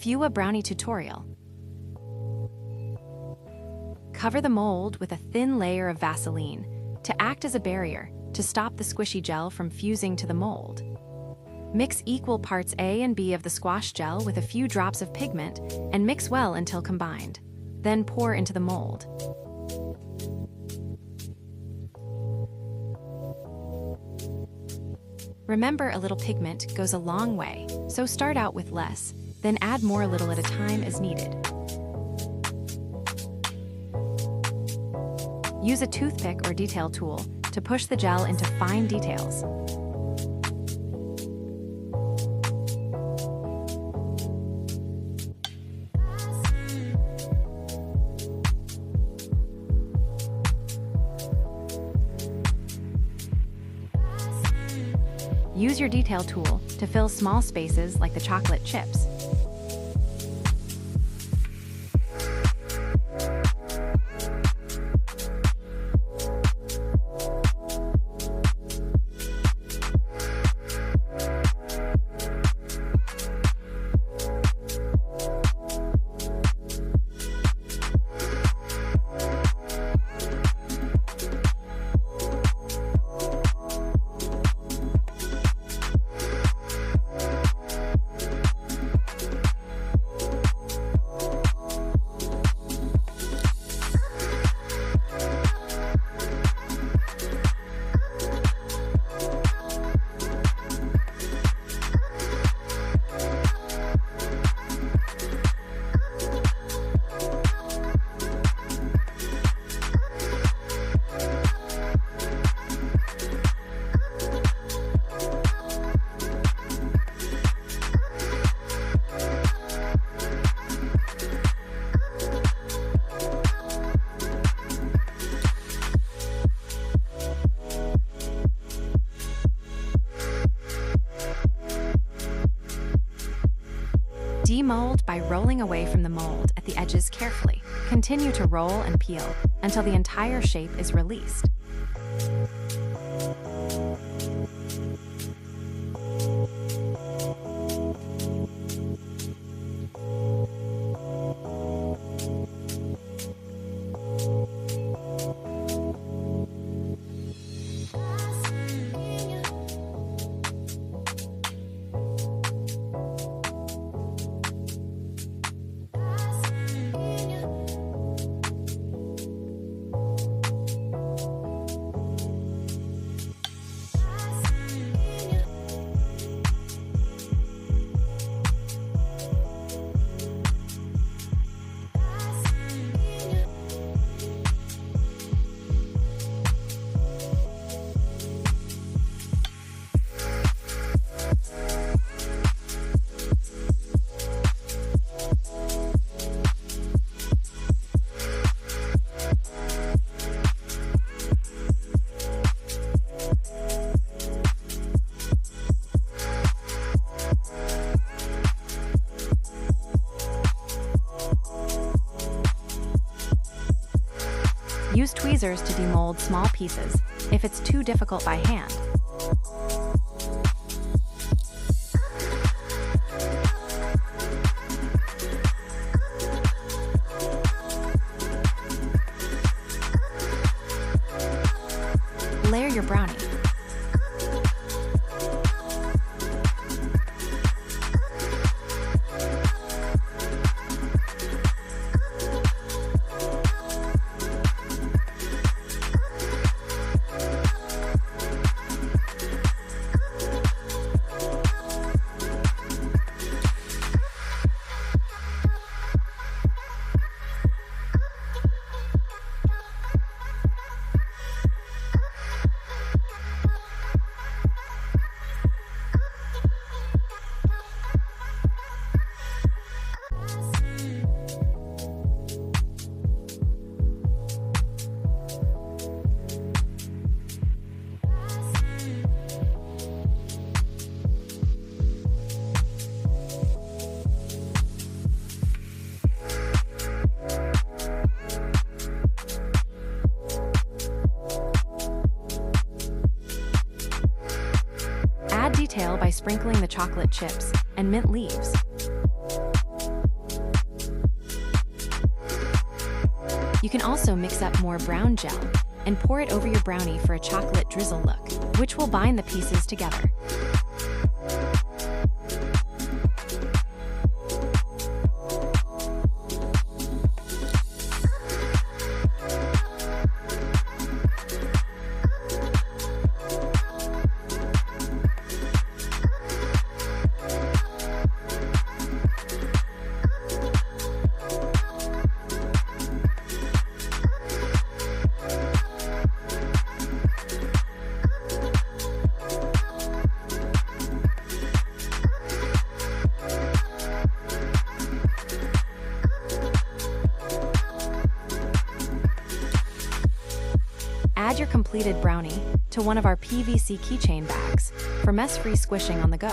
Fuwa Brownie tutorial. Cover the mold with a thin layer of Vaseline to act as a barrier to stop the squishy gel from fusing to the mold. Mix equal parts A and B of the squash gel with a few drops of pigment and mix well until combined. Then pour into the mold. Remember, a little pigment goes a long way, so start out with less, then add more a little at a time as needed. Use a toothpick or detail tool to push the gel into fine details. Use your detail tool to fill small spaces like the chocolate chips. Demold by rolling away from the mold at the edges carefully. Continue to roll and peel until the entire shape is released. Use tweezers to demold small pieces if it's too difficult by hand. Layer your brownie. Add detail by sprinkling the chocolate chips and mint leaves. You can also mix up more brown gel and pour it over your brownie for a chocolate drizzle look, which will bind the pieces together. Add your completed brownie to one of our PVC keychain bags for mess-free squishing on the go.